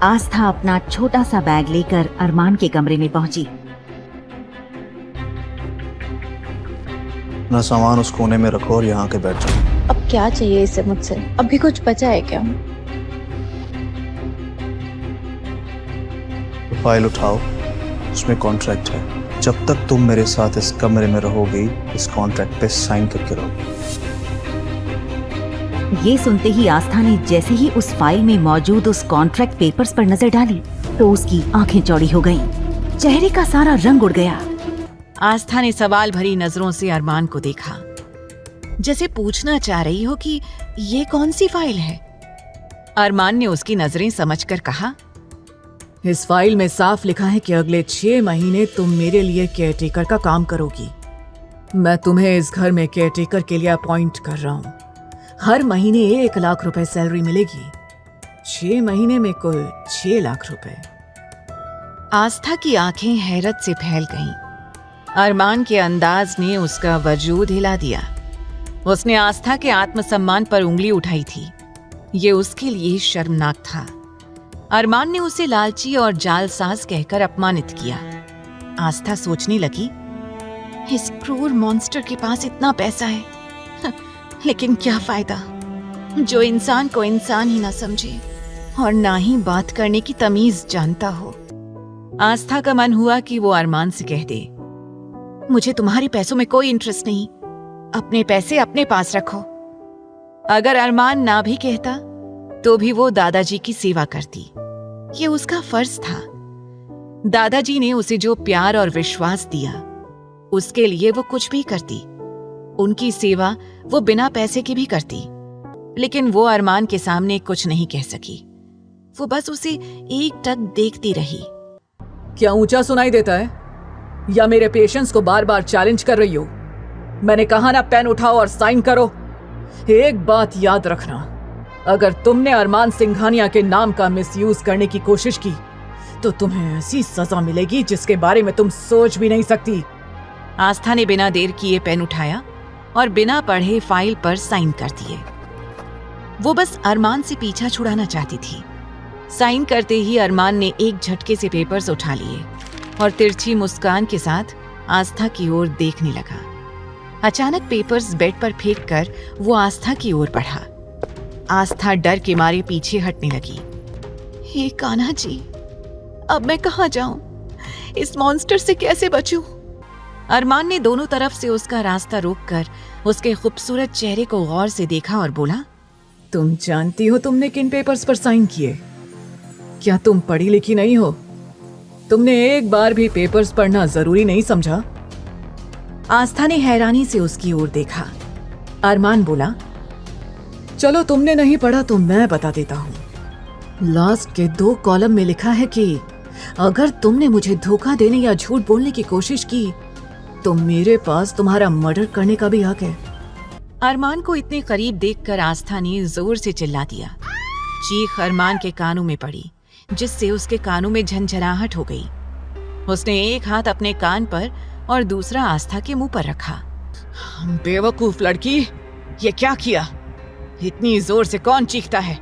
आस्था अपना छोटा सा बैग लेकर अरमान के कमरे में पहुंची। अपना सामान उस कोने में रखो और यहाँ के बैठ जाओ। अब क्या चाहिए इसे मुझसे? अभी कुछ बचा है क्या? तो फाइल उठाओ, उसमें कॉन्ट्रैक्ट है। जब तक तुम मेरे साथ इस कमरे में रहोगी, इस कॉन्ट्रैक्ट पे साइन करके रहोगी। ये सुनते ही आस्था ने जैसे ही उस फाइल में मौजूद उस कॉन्ट्रैक्ट पेपर्स पर नजर डाली तो उसकी आंखें चौड़ी हो गईं। चेहरे का सारा रंग उड़ गया। आस्था ने सवाल भरी नजरों से अरमान को देखा, जैसे पूछना चाह रही हो कि ये कौन सी फाइल है। अरमान ने उसकी नजरें समझकर कहा, इस फाइल में साफ लिखा है कि अगले 6 महीने तुम मेरे लिए केयरटेकर का काम करोगी। मैं तुम्हें इस घर में केयरटेकर के लिए अपॉइंट कर रहा हूँ। हर महीने 1 लाख रुपए सैलरी मिलेगी। 6 महीने में कुल 6 लाख रुपए। आस्था की आंखें हैरत से फैल गईं। अरमान के अंदाज ने उसका वजूद हिला दिया। उसने आस्था के आत्मसम्मान पर उंगली उठाई थी। ये उसके लिए शर्मनाक था। अरमान ने उसे लालची और जालसाज कहकर अपमानित किया। आस्था सोचने लगी, इस क्रूर मॉन्स्टर के पास इतना पैसा है, लेकिन क्या फायदा, जो इंसान को इंसान ही ना समझे और ना ही बात करने की तमीज जानता हो। आस्था का मन हुआ कि वो अरमान से कह दे, मुझे तुम्हारे पैसों में कोई इंटरेस्ट नहीं, अपने पैसे अपने पास रखो। अगर अरमान ना भी कहता तो भी वो दादाजी की सेवा करती। ये उसका फर्ज था। दादाजी ने उसे जो प्यार और विश्वास दिया, उसके लिए वो कुछ भी करती। उनकी सेवा वो बिना पैसे की भी करती। लेकिन वो अरमान के सामने कुछ नहीं कह सकी। वो बस उसे एकटक देखती रही। क्या ऊंचा सुनाई देता है या मेरे पेशेंस को बार बार चैलेंज कर रही हो? मैंने कहा ना, पेन उठाओ और साइन करो। एक बात याद रखना, अगर तुमने अरमान सिंघानिया के नाम का मिसयूज करने की कोशिश की तो तुम्हें ऐसी सजा मिलेगी जिसके बारे में तुम सोच भी नहीं सकती। आस्था ने बिना देर किए पेन उठाया और बिना पढ़े फाइल पर साइन कर दिए। वो बस अरमान से पीछा छुड़ाना चाहती थी। साइन करते ही अरमान ने एक झटके से पेपर्स उठा लिए और तिरछी मुस्कान के साथ आस्था की ओर देखने लगा। अचानक पेपर्स बेड पर फेंक कर वो आस्था की ओर बढ़ा। आस्था डर के मारे पीछे हटने लगी। हे कान्हा जी, अब मैं कहाँ जाऊं? इस मॉन्स्टर से कैसे बचूं? अरमान ने दोनों तरफ से उसका रास्ता रोककर उसके खूबसूरत चेहरे को गौर से देखा और बोला, तुम जानती हो तुमने किन पेपर्स पर साइन किए? क्या तुम पढ़ी लिखी नहीं हो? तुमने एक बार भी पेपर्स पढ़ना जरूरी नहीं समझा? आस्था ने हैरानी से उसकी ओर देखा। अरमान बोला, चलो तुमने नहीं पढ़ा तो मैं बता देता हूँ। लास्ट के 2 कॉलम में लिखा है कि अगर तुमने मुझे धोखा देने या झूठ बोलने की कोशिश की तो मेरे पास तुम्हारा मर्डर करने का भी हक है। अरमान को इतने करीब देखकर आस्था ने जोर से चिल्ला दिया। चीख अरमान के कानों में पड़ी, जिससे उसके कानों में झंझनाहट हो गई। उसने एक हाथ अपने कान पर और दूसरा आस्था के मुंह पर रखा। बेवकूफ लड़की, ये क्या किया? इतनी जोर से कौन चीखता है?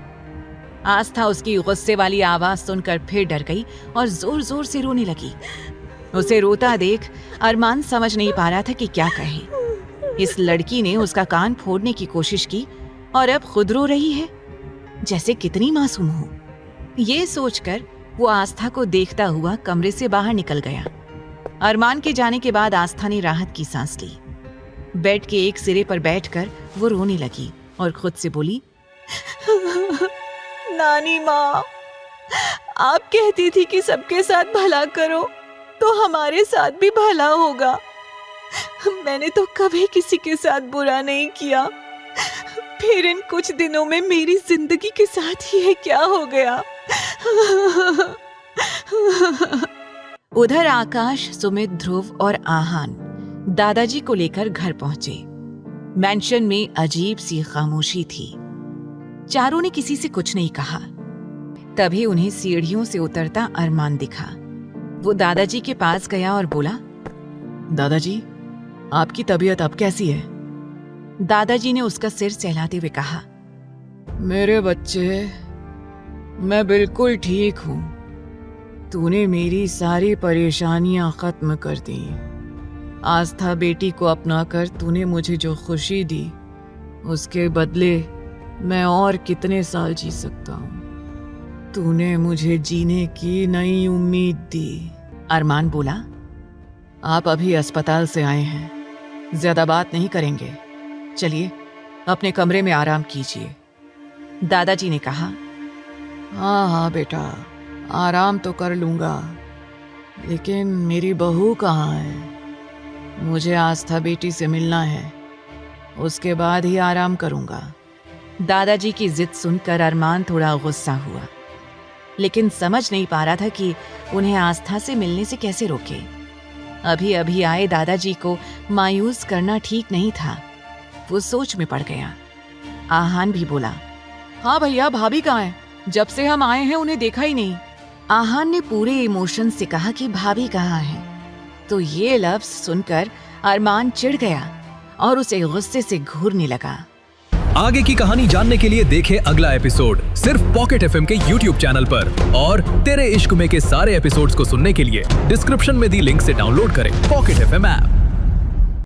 आस्था उसकी गुस्से वाली आवाज सुनकर फिर डर गई और जोर जोर से रोने लगी। उसे रोता देख अरमान समझ नहीं पा रहा था कि क्या कहे। इस लड़की ने उसका कान फोड़ने की कोशिश की और अब खुद रो रही है, जैसे कितनी मासूम हो। ये सोचकर वो आस्था को देखता हुआ कमरे से बाहर निकल गया। अरमान के जाने के बाद आस्था ने राहत की सांस ली। बेड के एक सिरे पर बैठकर वो रोने लगी और खुद से बोली, नानी माँ, आप कहती थी कि सबके साथ भला करो तो हमारे साथ भी भला होगा। मैंने तो कभी किसी के साथ बुरा नहीं किया, फिर इन कुछ दिनों में मेरी जिंदगी के साथ ये क्या हो गया? उधर आकाश, सुमित, ध्रुव और आहान दादाजी को लेकर घर पहुंचे। मैंशन में अजीब सी खामोशी थी। चारों ने किसी से कुछ नहीं कहा। तभी उन्हें सीढ़ियों से उतरता अरमान दिखा। वो दादाजी के पास गया और बोला, दादाजी, आपकी तबीयत अब कैसी है? दादाजी ने उसका सिर सहलाते हुए कहा, मेरे बच्चे, मैं बिल्कुल ठीक हूँ। तूने मेरी सारी परेशानियां खत्म कर दी। आस्था बेटी को अपनाकर तूने मुझे जो खुशी दी, उसके बदले मैं और कितने साल जी सकता हूँ। तूने मुझे जीने की नई उम्मीद दी। अरमान बोला, आप अभी अस्पताल से आए हैं, ज्यादा बात नहीं करेंगे, चलिए अपने कमरे में आराम कीजिए। दादाजी ने कहा, हाँ हाँ बेटा, आराम तो कर लूँगा, लेकिन मेरी बहू कहाँ है? मुझे आस्था बेटी से मिलना है, उसके बाद ही आराम करूँगा। दादाजी की जिद सुनकर अरमान थोड़ा गुस्सा हुआ, लेकिन समझ नहीं पा रहा था कि उन्हें आस्था से मिलने से कैसे रोके। अभी अभी आए दादाजी को मायूस करना ठीक नहीं था। वो सोच में पड़ गया। आहान भी बोला, हाँ भैया, भाभी कहाँ हैं? जब से हम आए हैं उन्हें देखा ही नहीं। आहान ने पूरे इमोशन से कहा कि भाभी कहाँ है। तो ये लफ्ज सुनकर अरमान चिढ़ गया और उसे गुस्से से घूरने लगा। आगे की कहानी जानने के लिए देखें अगला एपिसोड सिर्फ पॉकेट एफएम के यूट्यूब चैनल पर, और तेरे इश्क में के सारे एपिसोड्स को सुनने के लिए डिस्क्रिप्शन में दी लिंक से डाउनलोड करें पॉकेट एफएम ऐप।